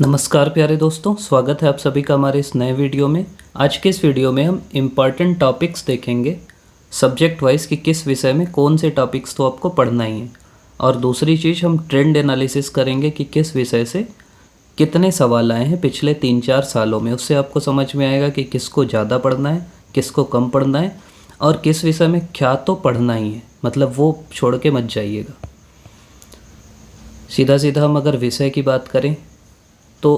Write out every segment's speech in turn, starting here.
नमस्कार प्यारे दोस्तों, स्वागत है आप सभी का हमारे इस नए वीडियो में। आज के इस वीडियो में हम इम्पॉर्टेंट टॉपिक्स देखेंगे सब्जेक्ट वाइज कि किस विषय में कौन से टॉपिक्स तो आपको पढ़ना ही है। और दूसरी चीज़ हम ट्रेंड एनालिसिस करेंगे कि किस विषय से कितने सवाल आए हैं पिछले 3-4 सालों में। उससे आपको समझ में आएगा कि किसको ज़्यादा पढ़ना है, किसको कम पढ़ना है और किस विषय में क्या तो पढ़ना ही है, मतलब वो छोड़ के मत जाइएगा। सीधा सीधा हम अगर विषय की बात करें तो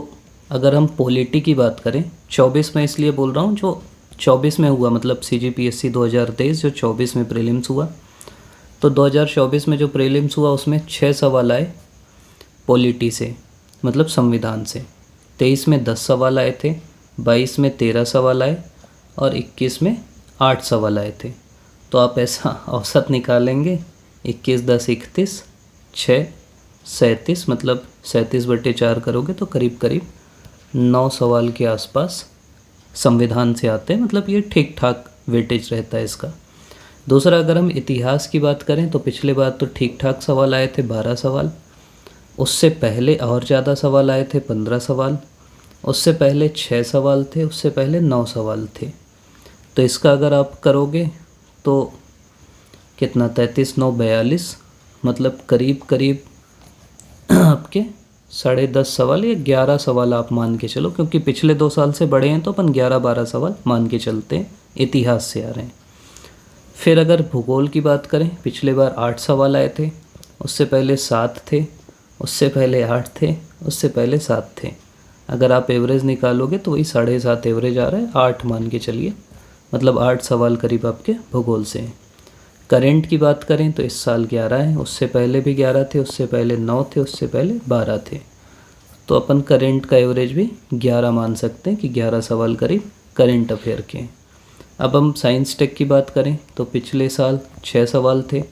अगर हम पॉलिटी की बात करें, 24 में इसलिए बोल रहा हूँ जो 24 में हुआ, मतलब CGPSC 2023 जो 24 में प्रीलिम्स हुआ, तो 2024 में जो प्रीलिम्स हुआ उसमें 6 सवाल आए पॉलिटी से, मतलब संविधान से। 23 में 10 सवाल आए थे, 22 में 13 सवाल आए और 21 में 8 सवाल आए थे। तो आप ऐसा औसत निकालेंगे 21 10 31 6 37, मतलब 37/4 करोगे तो करीब करीब 9 सवाल के आसपास संविधान से आते हैं, मतलब ये ठीक ठाक वेटेज रहता है इसका। दूसरा, अगर हम इतिहास की बात करें तो पिछले बार तो ठीक ठाक सवाल आए थे 12 सवाल, उससे पहले और ज़्यादा सवाल आए थे 15 सवाल, उससे पहले 6 सवाल थे, उससे पहले 9 सवाल थे। तो इसका अगर आप करोगे तो कितना, 33 9 42, मतलब करीब करीब आपके 10.5 सवाल या 11 सवाल आप मान के चलो, क्योंकि पिछले 2 साल से बड़े हैं तो अपन 11-12 सवाल मान के चलते हैं, इतिहास से आ रहे हैं। फिर अगर भूगोल की बात करें, पिछले बार 8 सवाल आए थे, उससे पहले 7 थे, उससे पहले 8 थे, उससे पहले 7 थे। अगर आप एवरेज निकालोगे तो वही 7.5 एवरेज आ रहा है, 8 मान के चलिए, मतलब 8 सवाल करीब आपके भूगोल से हैं। करंट की बात करें तो इस साल 11 है, उससे पहले भी 11 थे, उससे पहले 9 थे, उससे पहले 12 थे। तो अपन करंट का एवरेज भी 11 मान सकते हैं कि 11 सवाल करीब करंट अफेयर के हैं। अब हम साइंस टेक की बात करें तो पिछले साल 6 सवाल थे,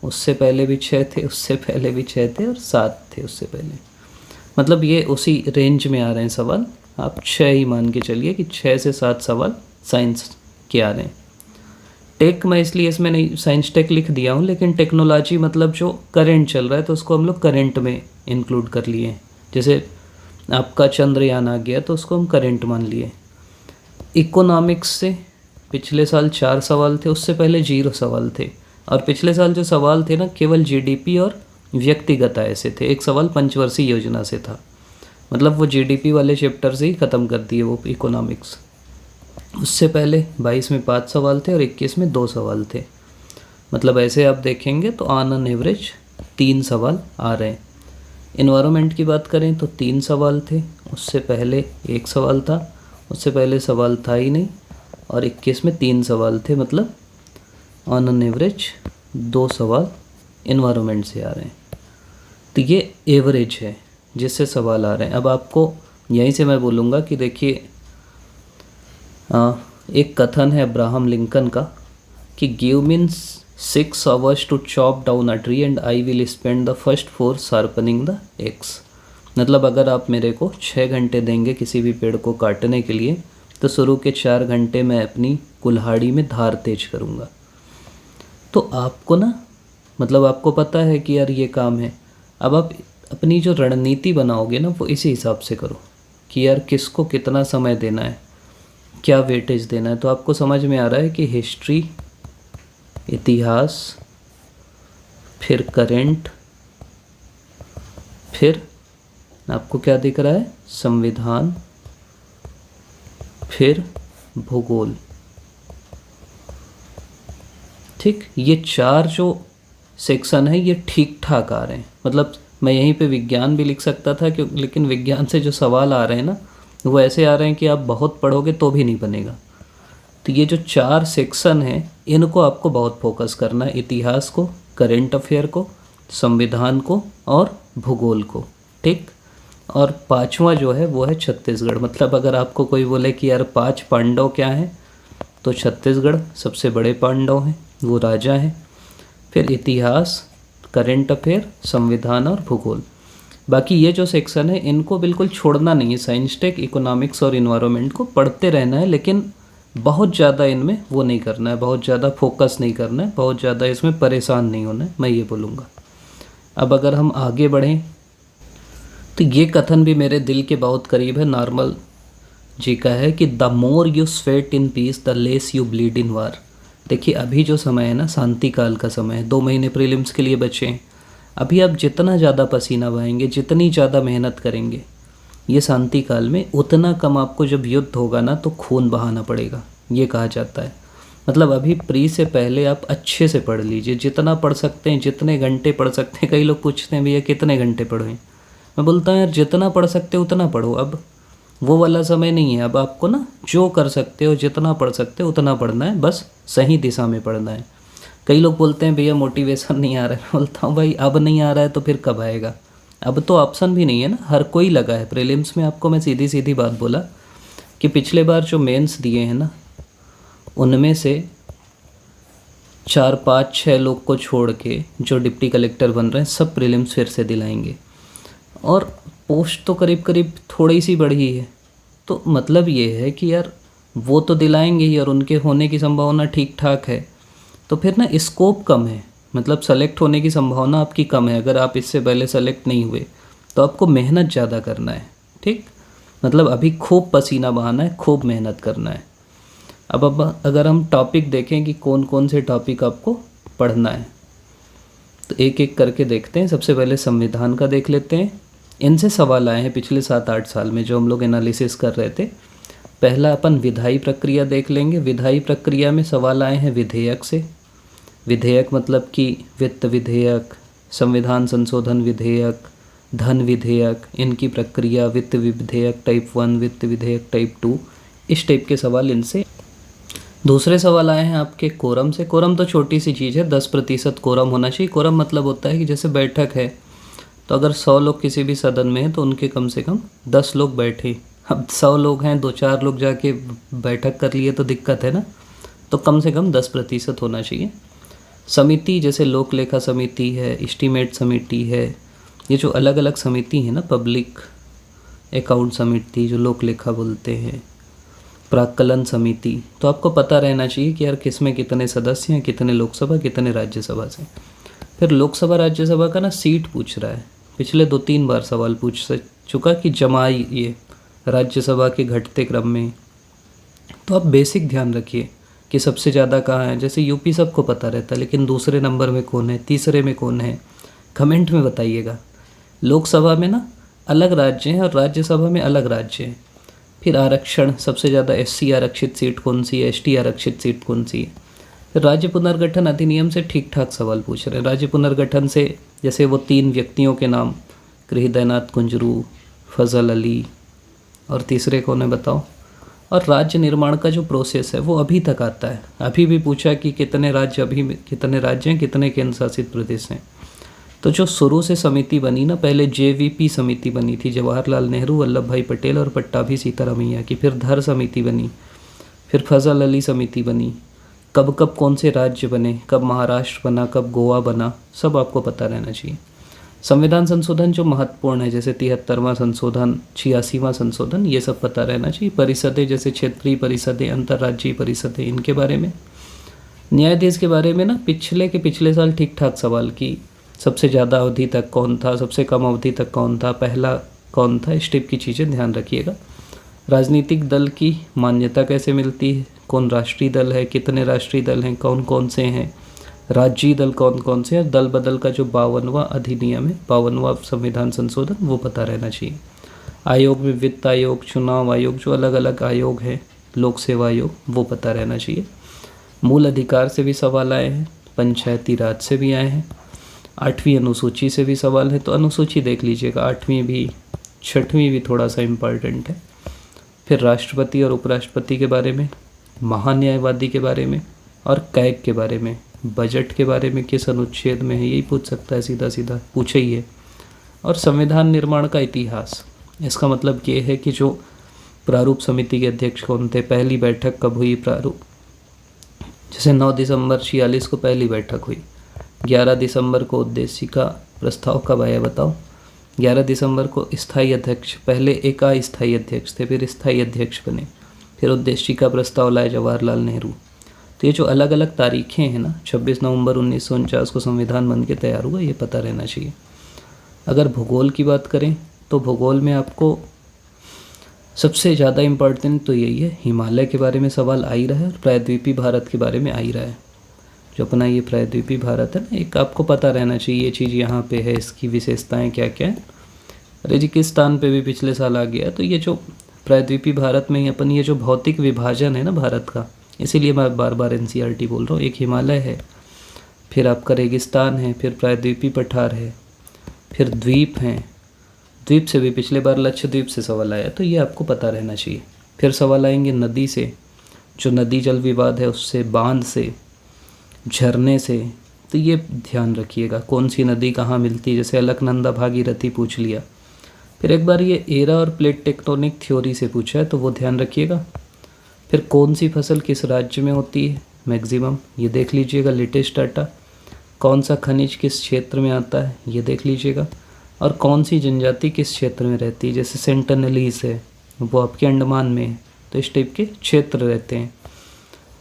उससे पहले भी 6 थे, उससे पहले भी 6 थे और 7 थे उससे पहले, मतलब ये उसी रेंज में आ रहे हैं सवाल। आप 6 ही मान के चलिए कि 6 से 7 सवाल साइंस के आ रहे हैं। टेक मैं इसलिए इसमें नहीं साइंस टेक लिख दिया हूँ, लेकिन टेक्नोलॉजी मतलब जो करंट चल रहा है तो उसको हम लोग करंट में इंक्लूड कर लिए हैं। जैसे आपका चंद्रयान आ गया तो उसको हम करंट मान लिए। इकोनॉमिक्स से पिछले साल 4 सवाल थे, उससे पहले 0 सवाल थे। और पिछले साल जो सवाल थे ना, केवल GDP और व्यक्तिगत आय से थे। एक सवाल पंचवर्षीय योजना से था, मतलब वो GDP वाले चैप्टर से ही ख़त्म कर दिए वो इकोनॉमिक्स। उससे पहले 22 में 5 सवाल थे और 21 में 2 सवाल थे, मतलब ऐसे आप देखेंगे तो ऑन एन एवरेज 3 सवाल आ रहे हैं। इन्वायरमेंट की बात करें तो 3 सवाल थे, उससे पहले 1 सवाल था, उससे पहले सवाल था ही नहीं, और 21 में 3 सवाल थे, मतलब ऑन एन एवरेज 2 सवाल इन्वायरमेंट से आ रहे हैं। तो ये एवरेज है जिससे सवाल आ रहे हैं। अब आपको यहीं से मैं बोलूँगा कि देखिए, एक कथन है अब्राहम लिंकन का कि give means 6 hours to chop down a tree and I will spend the first 4 sharpening the axe. मतलब अगर आप मेरे को 6 घंटे देंगे किसी भी पेड़ को काटने के लिए, तो शुरू के 4 घंटे मैं अपनी कुल्हाड़ी में धार तेज करूँगा। तो आपको ना, मतलब आपको पता है कि यार ये काम है। अब आप अपनी जो रणनीति बनाओगे ना, वो इसी हिसाब से करो कि यार किसको कितना समय देना है, क्या वेटेज देना है। तो आपको समझ में आ रहा है कि हिस्ट्री, इतिहास, फिर करंट, फिर आपको क्या दिख रहा है, संविधान, फिर भूगोल। ठीक, ये 4 जो सेक्शन है ये ठीक ठाक आ रहे हैं। मतलब मैं यहीं पे विज्ञान भी लिख सकता था क्यों, लेकिन विज्ञान से जो सवाल आ रहे हैं ना, वो ऐसे आ रहे हैं कि आप बहुत पढ़ोगे तो भी नहीं बनेगा। तो ये जो 4 सेक्शन हैं इनको आपको बहुत फोकस करना है, इतिहास को, करंट अफेयर को, संविधान को और भूगोल को। ठीक, और 5वां जो है वो है छत्तीसगढ़। मतलब अगर आपको कोई बोले कि यार 5 पांडव क्या हैं, तो छत्तीसगढ़ सबसे बड़े पांडव हैं, वो राजा हैं। फिर इतिहास, करंट अफेयर, संविधान और भूगोल। बाकी ये जो सेक्शन है इनको बिल्कुल छोड़ना नहीं है। साइंस टेक, इकोनॉमिक्स और इन्वायरमेंट को पढ़ते रहना है, लेकिन बहुत ज़्यादा इनमें वो नहीं करना है, बहुत ज़्यादा फोकस नहीं करना है, बहुत ज़्यादा इसमें परेशान नहीं होना है, मैं ये बोलूँगा। अब अगर हम आगे बढ़ें तो ये कथन भी मेरे दिल के बहुत करीब है। नॉर्मल जी का है कि the more you sweat in peace the less you bleed in war. देखिए अभी जो समय है ना, शांति काल का समय है, 2 महीने प्रीलिम्स के लिए बचे हैं। अभी आप जितना ज़्यादा पसीना बहाएंगे, जितनी ज़्यादा मेहनत करेंगे ये शांति काल में, उतना कम आपको जब युद्ध होगा ना तो खून बहाना पड़ेगा, ये कहा जाता है। मतलब अभी प्री से पहले आप अच्छे से पढ़ लीजिए, जितना पढ़ सकते हैं, जितने घंटे पढ़ सकते हैं। कई लोग पूछते हैं भैया कितने घंटे पढ़ें, मैं बोलता हूँ यार जितना पढ़ सकते हो उतना पढ़ो। अब वो वाला समय नहीं है, अब आपको ना जो कर सकते हो, जितना पढ़ सकते हो उतना पढ़ना है, बस सही दिशा में पढ़ना है। कई लोग बोलते हैं भैया मोटिवेशन नहीं आ रहा है, मैं बोलता हूँ भाई अब नहीं आ रहा है तो फिर कब आएगा। अब तो ऑप्शन भी नहीं है ना, हर कोई लगा है प्रीलिम्स में। आपको मैं सीधी सीधी बात बोला कि पिछले बार जो मेंस दिए हैं ना, उनमें से 4 5 6 लोग को छोड़ के जो डिप्टी कलेक्टर बन रहे हैं सब प्रीलिम्स फिर से दिलाएंगे। और पोस्ट तो करीब करीब थोड़ी सी बढ़ी है, तो मतलब ये है कि यार वो तो दिलाएंगे ही और उनके होने की संभावना ठीक ठाक है। तो फिर ना स्कोप कम है, मतलब सेलेक्ट होने की संभावना आपकी कम है। अगर आप इससे पहले सेलेक्ट नहीं हुए तो आपको मेहनत ज़्यादा करना है, ठीक। मतलब अभी खूब पसीना बहाना है, खूब मेहनत करना है। अब अगर हम टॉपिक देखें कि कौन कौन से टॉपिक आपको पढ़ना है, तो एक एक करके देखते हैं। सबसे पहले संविधान का देख लेते हैं। इनसे सवाल आए हैं पिछले 7-8 साल में जो हम लोग एनालिसिस कर रहे थे। पहला अपन विधायी प्रक्रिया देख लेंगे। विधायी प्रक्रिया में सवाल आए हैं विधेयक से। विधेयक मतलब कि वित्त विधेयक, संविधान संशोधन विधेयक, धन विधेयक, इनकी प्रक्रिया, वित्त विधेयक टाइप 1, वित्त विधेयक टाइप 2, इस टाइप के सवाल इनसे। दूसरे सवाल आए हैं आपके कोरम से। कोरम तो छोटी सी चीज़ है, 10% कोरम होना चाहिए। कोरम मतलब होता है कि जैसे बैठक है तो अगर 100 लोग किसी भी सदन में हैं तो उनके कम से कम 10 लोग बैठे। अब 100 लोग हैं, 2-4 लोग जाके बैठक कर लिए तो दिक्कत है ना, तो कम से कम 10% होना चाहिए। समिति जैसे लोक लेखा समिति है, एस्टीमेट समिति है, ये जो अलग अलग समिति है ना, पब्लिक अकाउंट समिति जो लोक लेखा बोलते हैं, प्राक्कलन समिति, तो आपको पता रहना चाहिए कि यार किस में कितने सदस्य हैं, कितने लोकसभा कितने राज्यसभा से। फिर लोकसभा राज्यसभा का ना सीट पूछ रहा है, पिछले 2-3 बार सवाल पूछ चुका कि जमाई ये राज्यसभा के घटते क्रम में। तो आप बेसिक ध्यान रखिए कि सबसे ज़्यादा कहाँ है। जैसे यूपी सबको पता रहता है, लेकिन दूसरे नंबर में कौन है, तीसरे में कौन है, कमेंट में बताइएगा। लोकसभा में ना अलग राज्य हैं और राज्यसभा में अलग राज्य हैं। फिर आरक्षण, सबसे ज़्यादा SC आरक्षित सीट कौन सी है, ST आरक्षित सीट कौन सी है। फिर राज्य पुनर्गठन अधिनियम से ठीक ठाक सवाल पूछ रहे हैं। राज्य पुनर्गठन से जैसे वो 3 व्यक्तियों के नाम, हृदयनाथ कुंजरू, फजल अली और तीसरे कौन है बताओ। और राज्य निर्माण का जो प्रोसेस है वो अभी तक आता है। अभी भी पूछा कि कितने राज्य, अभी कितने राज्य हैं, कितने केंद्र शासित प्रदेश हैं। तो जो शुरू से समिति बनी ना, पहले JVP समिति बनी थी, जवाहरलाल नेहरू, वल्लभ भाई पटेल और पट्टाभी सीतारामैया की। फिर धर समिति बनी, फिर फजल अली समिति बनी। कब कब कौन से राज्य बने, कब महाराष्ट्र बना, कब गोवा बना, सब आपको पता रहना चाहिए। संविधान संशोधन जो महत्वपूर्ण है, जैसे 73वां संशोधन, 86वां संशोधन, ये सब पता रहना चाहिए। परिषदें जैसे क्षेत्रीय परिषदें, अंतर्राज्यीय परिषदें, इनके बारे में। न्यायाधीश के बारे में ना पिछले साल ठीक ठाक सवाल की सबसे ज़्यादा अवधि तक कौन था, सबसे कम अवधि तक कौन था, पहला कौन था, इस टाइप की चीज़ें ध्यान रखिएगा। राजनीतिक दल की मान्यता कैसे मिलती है, कौन राष्ट्रीय दल है, कितने राष्ट्रीय दल हैं, कौन कौन से हैं, राज्यीय दल कौन कौन से हैं। दल बदल का जो 52वां अधिनियम है, 52वां संविधान संशोधन, वो पता रहना चाहिए। आयोग में वित्त आयोग, चुनाव आयोग, जो अलग अलग आयोग हैं, लोक सेवा आयोग, वो पता रहना चाहिए। मूल अधिकार से भी सवाल आए हैं, पंचायती राज से भी आए हैं, 8वीं अनुसूची से भी सवाल है। तो अनुसूची देख लीजिएगा, 8वीं भी 6वीं भी थोड़ा सा इम्पॉर्टेंट है। फिर राष्ट्रपति और उपराष्ट्रपति के बारे में, महान्यायवादी के बारे में और कैग के बारे में, बजट के बारे में किस अनुच्छेद में है, यही पूछ सकता है, सीधा सीधा पूछे ही है। और संविधान निर्माण का इतिहास, इसका मतलब ये है कि जो प्रारूप समिति के अध्यक्ष कौन थे, पहली बैठक कब हुई प्रारूप, जैसे 9 दिसंबर 46 को पहली बैठक हुई, 11 दिसंबर को उद्देशिका प्रस्ताव कब आया बताओ। 11 दिसंबर को स्थायी अध्यक्ष, पहले एक अस्थायी अध्यक्ष थे, फिर स्थायी अध्यक्ष बने, फिर उद्देशिका प्रस्ताव लाए जवाहरलाल नेहरू। तो ये जो अलग अलग तारीखें हैं ना, 26 नवंबर 1949 को संविधान बन के तैयार हुआ, ये पता रहना चाहिए। अगर भूगोल की बात करें तो भूगोल में आपको सबसे ज़्यादा इम्पोर्टेंट तो यही है, हिमालय के बारे में सवाल आ ही रहा है और प्रायद्वीपीय भारत के बारे में आ ही रहा है। जो अपना ये प्रायद्वीपीय भारत है ना, एक आपको पता रहना चाहिए ये चीज़ यहाँ पे है, इसकी विशेषताएं क्या क्या है। रेगिस्तान पे भी पिछले साल आ गया। तो ये जो प्रायद्वीपीय भारत में ही अपन ये जो भौतिक विभाजन है ना भारत का, इसीलिए मैं बार बार एनसीईआरटी बोल रहा हूँ। एक हिमालय है, फिर आपका रेगिस्तान है, फिर प्रायद्वीपीय पठार है, फिर द्वीप हैं। द्वीप से भी पिछले बार लक्षद्वीप से सवाल आया, तो ये आपको पता रहना चाहिए। फिर सवाल आएंगे नदी से, जो नदी जल विवाद है उससे, बांध से, झरने से। तो ये ध्यान रखिएगा कौन सी नदी कहाँ मिलती है, जैसे अलकनंदा भागीरथी पूछ लिया। फिर एक बार ये एरा और प्लेट टेक्टोनिक थ्योरी से पूछा है, तो वो ध्यान रखिएगा। फिर कौन सी फसल किस राज्य में होती है मैक्सिमम, ये देख लीजिएगा लेटेस्ट डाटा। कौन सा खनिज किस क्षेत्र में आता है, ये देख लीजिएगा। और कौन सी जनजाति किस क्षेत्र में रहती है, जैसे सेंटनलीज है वो आपके अंडमान में है, तो इस टाइप के क्षेत्र रहते हैं।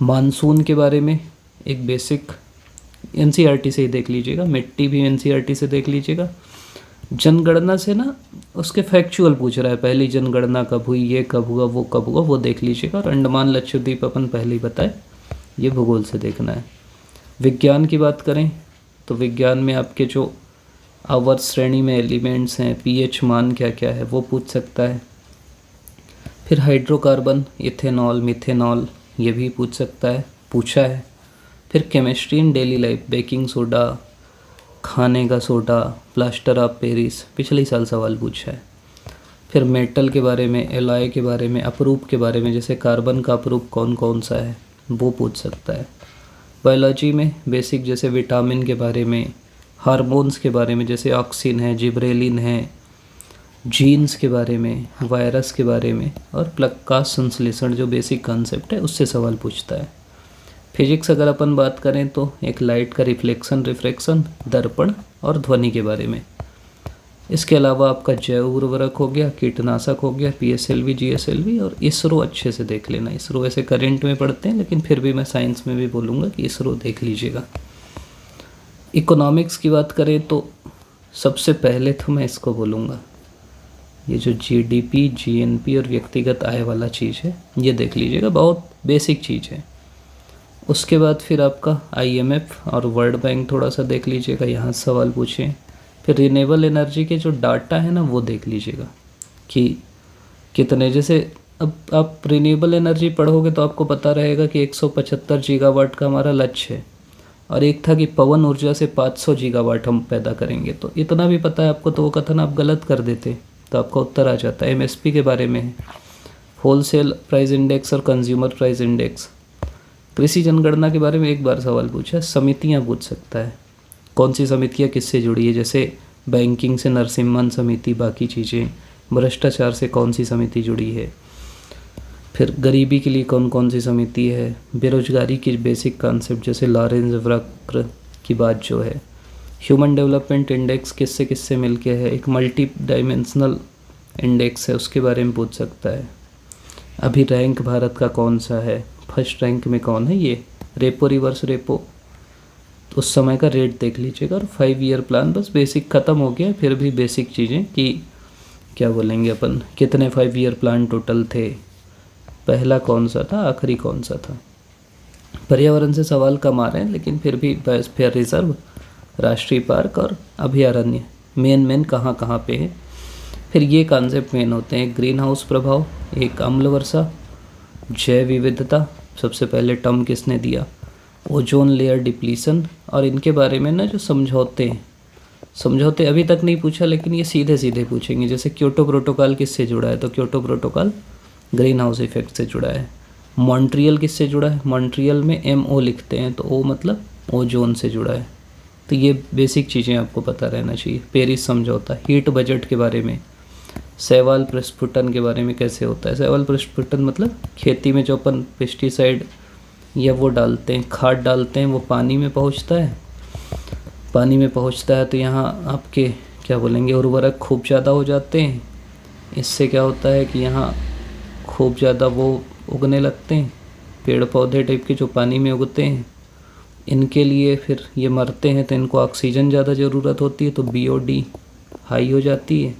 मानसून के बारे में एक बेसिक एनसीईआरटी से ही देख लीजिएगा, मिट्टी भी एनसीईआरटी से देख लीजिएगा। जनगणना से ना उसके फैक्चुअल पूछ रहा है, पहली जनगणना कब हुई, ये कब हुआ, वो देख लीजिएगा। और अंडमान लक्षद्वीप अपन पहले ही बताए, ये भूगोल से देखना है। विज्ञान की बात करें तो विज्ञान में आपके जो आवर्त श्रेणी में एलिमेंट्स हैं, पीएच मान क्या क्या है वो पूछ सकता है। फिर हाइड्रोकार्बन, इथेनॉल, मिथेनॉल, ये भी पूछ सकता है, पूछा है। फिर chemistry in daily life, baking soda, खाने का सोडा, प्लास्टर ऑफ पेरिस, पिछले साल सवाल पूछा है। फिर मेटल के बारे में, एलॉय के बारे में, अपरूप के बारे में, जैसे कार्बन का अपरूप कौन कौन सा है वो पूछ सकता है। बायोलॉजी में बेसिक जैसे विटामिन के बारे में, हार्मोन्स के बारे में, जैसे ऑक्सिन है, जिब्रेलिन है, जीन्स के बारे में, वायरस के बारे में, और प्रकाश संश्लेषण जो बेसिक कॉन्सेप्ट है उससे सवाल पूछता है। फिजिक्स अगर अपन बात करें तो एक लाइट का रिफ्लेक्शन, रिफ्रैक्शन, दर्पण और ध्वनि के बारे में। इसके अलावा आपका जैव उर्वरक हो गया, कीटनाशक हो गया, पीएसएलवी, जीएसएलवी, और इसरो अच्छे से देख लेना। इसरो ऐसे करंट में पढ़ते हैं, लेकिन फिर भी मैं साइंस में भी बोलूँगा कि इसरो देख लीजिएगा। इकोनॉमिक्स की बात करें तो सबसे पहले तो मैं इसको बोलूँगा, ये जो जीडीपी, जीएनपी और व्यक्तिगत आय वाला चीज़ है ये देख लीजिएगा, बहुत बेसिक चीज़ है। उसके बाद फिर आपका आईएमएफ और वर्ल्ड बैंक थोड़ा सा देख लीजिएगा, यहाँ सवाल पूछें। फिर रिन्यूएबल एनर्जी के जो डाटा है ना वो देख लीजिएगा कि कितने, जैसे अब आप रिन्यूएबल एनर्जी पढ़ोगे तो आपको पता रहेगा कि 175 गीगावाट का हमारा लक्ष्य है, और एक था कि पवन ऊर्जा से 500 गीगावाट हम पैदा करेंगे। तो इतना भी पता है आपको, तो वो कथन आप गलत कर देते तो आपका उत्तर आ जाता है। एमएसपी के बारे में है, होलसेल प्राइस इंडेक्स और कंज्यूमर प्राइस इंडेक्स। कृषि जनगणना के बारे में एक बार सवाल पूछा, समितियाँ पूछ सकता है, कौन सी समितियाँ किससे जुड़ी है, जैसे बैंकिंग से नरसिम्हन समिति, बाकी चीज़ें। भ्रष्टाचार से कौन सी समिति जुड़ी है, फिर गरीबी के लिए कौन कौन सी समिति है, बेरोजगारी की बेसिक कॉन्सेप्ट जैसे लॉरेंज वक्र की बात जो है, ह्यूमन डेवलपमेंट इंडेक्स किससे किससे मिलके है, एक मल्टी डायमेंशनल इंडेक्स है उसके बारे में पूछ सकता है। अभी रैंक भारत का कौन सा है, फर्स्ट रैंक में कौन है, ये रेपो, रिवर्स रेपो, तो उस समय का रेट देख लीजिएगा। और 5 ईयर प्लान, बस बेसिक ख़त्म हो गया। फिर भी बेसिक चीज़ें कि क्या बोलेंगे अपन, कितने 5 ईयर प्लान टोटल थे, पहला कौन सा था, आखिरी कौन सा था। पर्यावरण से सवाल कम आ रहे हैं, लेकिन फिर भी बायोस्फीयर रिजर्व, राष्ट्रीय पार्क और अभयारण्य मेन कहाँ कहाँ पे है। फिर ये कॉन्सेप्ट मेन होते हैं, ग्रीन हाउस प्रभाव, एक अम्ल वर्षा, जैव विविधता, सबसे पहले टर्म किसने दिया, ओजोन लेयर डिप्लीशन। और इनके बारे में ना जो समझौते अभी तक नहीं पूछा, लेकिन ये सीधे सीधे पूछेंगे। जैसे क्योटो प्रोटोकॉल किससे जुड़ा है, तो Kyoto protocol green house effect से जुड़ा है। मॉन्ट्रियल किससे जुड़ा है, मॉन्ट्रियल में MO लिखते हैं, तो O मतलब ओजोन से जुड़ा है। तो ये बेसिक चीज़ें आपको पता रहना चाहिए। पेरिस समझौता, हीट बजट के बारे में, शैवाल प्रस्फुटन के बारे में कैसे होता है। शैवाल प्रस्फुटन मतलब खेती में जो अपन पेस्टिसाइड या वो डालते हैं, खाद डालते हैं, वो पानी में पहुंचता है तो यहाँ आपके क्या बोलेंगे, उर्वरक खूब ज़्यादा हो जाते हैं। इससे क्या होता है कि यहाँ खूब ज़्यादा वो उगने लगते हैं, पेड़ पौधे टाइप के जो पानी में उगते हैं, इनके लिए फिर ये मरते हैं तो इनको ऑक्सीजन ज़्यादा ज़रूरत होती है, तो BOD हाई हो जाती है,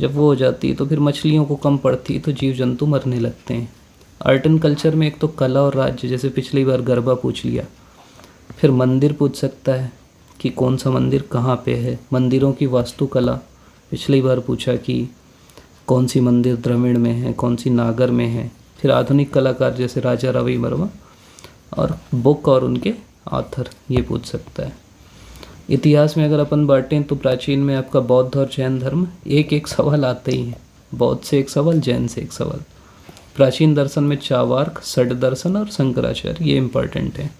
जब वो हो जाती है तो फिर मछलियों को कम पड़ती है तो जीव जंतु मरने लगते हैं। आर्ट एंड कल्चर में एक तो कला और राज्य, जैसे पिछली बार गरबा पूछ लिया। फिर मंदिर पूछ सकता है कि कौन सा मंदिर कहाँ पे है। मंदिरों की वास्तुकला पिछली बार पूछा कि कौन सी मंदिर द्रविड़ में है, कौन सी नागर में है। फिर आधुनिक कलाकार जैसे राजा रवि वर्मा, और बुक और उनके ऑथर, ये पूछ सकता है। इतिहास में अगर अपन बांटें तो प्राचीन में आपका बौद्ध और जैन धर्म, एक एक सवाल आते ही हैं। बौद्ध से एक सवाल, जैन से एक सवाल। प्राचीन दर्शन में चावार्क, षड दर्शन और शंकराचार्य, ये इंपॉर्टेंट है।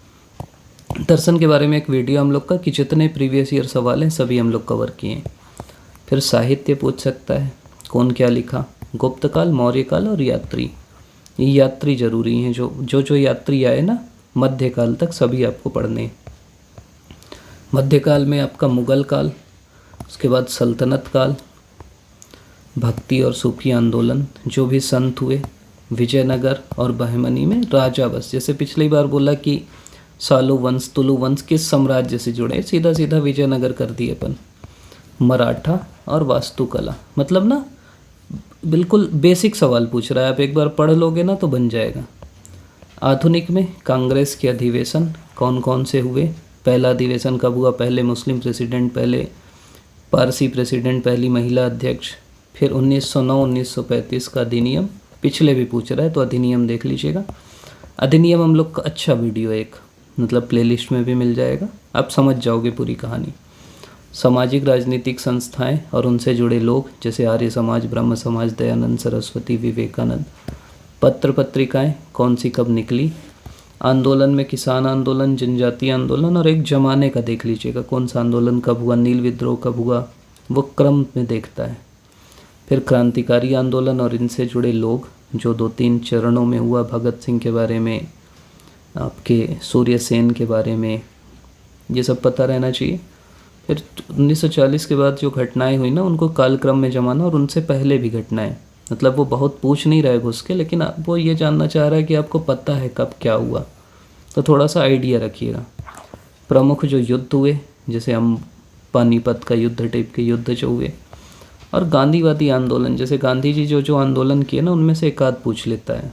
दर्शन के बारे में एक वीडियो हम लोग का कि जितने प्रीवियस ईयर सवाल हैं सभी हम लोग कवर किए हैं। फिर साहित्य पूछ सकता है, कौन क्या लिखा, गुप्त काल, मौर्य काल और यात्री। ये यात्री जरूरी हैं, जो यात्री आए ना मध्यकाल तक, सभी आपको पढ़ने। मध्यकाल में आपका मुगल काल, उसके बाद सल्तनत काल, भक्ति और सूफी आंदोलन, जो भी संत हुए, विजयनगर और बहमनी में राजा बस। जैसे पिछली बार बोला कि सालू वंश, तुलु वंश किस साम्राज्य से जुड़े, सीधा सीधा विजयनगर कर दिए अपन। मराठा और वास्तुकला, मतलब ना बिल्कुल बेसिक सवाल पूछ रहा है, आप एक बार पढ़ लोगे ना तो बन जाएगा। आधुनिक में कांग्रेस के अधिवेशन कौन कौन से हुए, पहला अधिवेशन कब हुआ, पहले मुस्लिम प्रेसिडेंट, पहले पारसी प्रेसिडेंट, पहली महिला अध्यक्ष। फिर 1909-1935 का अधिनियम, पिछले भी पूछ रहा है तो अधिनियम देख लीजिएगा। अधिनियम हम लोग का अच्छा वीडियो है एक, मतलब प्लेलिस्ट में भी मिल जाएगा, आप समझ जाओगे पूरी कहानी। सामाजिक राजनीतिक संस्थाएं और उनसे जुड़े लोग, जैसे आर्य समाज, ब्रह्म समाज, दयानंद सरस्वती, विवेकानंद। पत्र पत्रिकाएं कौन सी कब निकली। आंदोलन में किसान आंदोलन, जनजातीय आंदोलन, और एक जमाने का देख लीजिएगा कौन सा आंदोलन कब हुआ, नील विद्रोह कब हुआ, वो क्रम में देखता है। फिर क्रांतिकारी आंदोलन और इनसे जुड़े लोग, जो 2-3 चरणों में हुआ, भगत सिंह के बारे में, आपके सूर्य सेन के बारे में, ये सब पता रहना चाहिए। फिर 1940 के बाद जो घटनाएं हुई ना, उनको कालक्रम में जमाना, और उनसे पहले भी घटनाएं, मतलब वो बहुत पूछ नहीं रहा है घुस के, लेकिन वो ये जानना चाह रहा है कि आपको पता है कब क्या हुआ, तो थोड़ा सा आइडिया रखिएगा। प्रमुख जो युद्ध हुए, जैसे हम पानीपत का युद्ध टाइप के युद्ध जो हुए, और गांधीवादी आंदोलन, जैसे गांधी जी जो आंदोलन किए ना, उनमें से एक आध पूछ लेता है।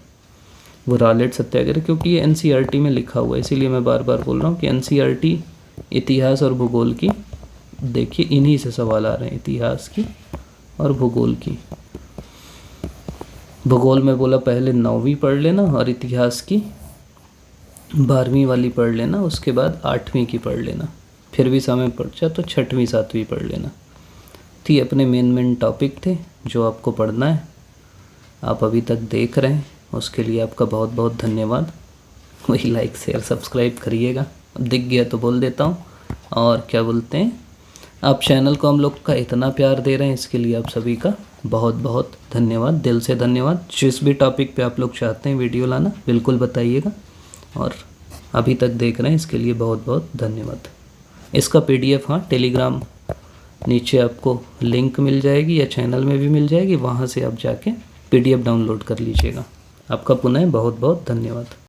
वो रॉलेट सत्याग्रह, क्योंकि ये NCERT में लिखा हुआ है, इसीलिए मैं बार बार बोल रहा हूँ कि NCERT इतिहास और भूगोल की, देखिए इन्हीं से सवाल आ रहे हैं, इतिहास की और भूगोल की। भूगोल में बोला पहले 9वीं पढ़ लेना, और इतिहास की 12वीं वाली पढ़ लेना, उसके बाद 8वीं की पढ़ लेना। फिर भी समय पड़ तो 6वीं 7वीं पढ़ लेना। तो ये अपने मेन टॉपिक थे जो आपको पढ़ना है, आप अभी तक देख रहे हैं, उसके लिए आपका बहुत बहुत धन्यवाद। वही लाइक शेयर सब्सक्राइब करिएगा, अब दिख गया तो बोल देता हूँ। और क्या बोलते हैं, आप चैनल को हम लोग का इतना प्यार दे रहे हैं, इसके लिए आप सभी का बहुत बहुत धन्यवाद, दिल से धन्यवाद। जिस भी टॉपिक पे आप लोग चाहते हैं वीडियो लाना, बिल्कुल बताइएगा, और अभी तक देख रहे हैं इसके लिए बहुत बहुत धन्यवाद। इसका PDF, हाँ, टेलीग्राम नीचे आपको लिंक मिल जाएगी, या चैनल में भी मिल जाएगी, वहाँ से आप जाके PDF डाउनलोड कर लीजिएगा। आपका पुनः बहुत बहुत धन्यवाद।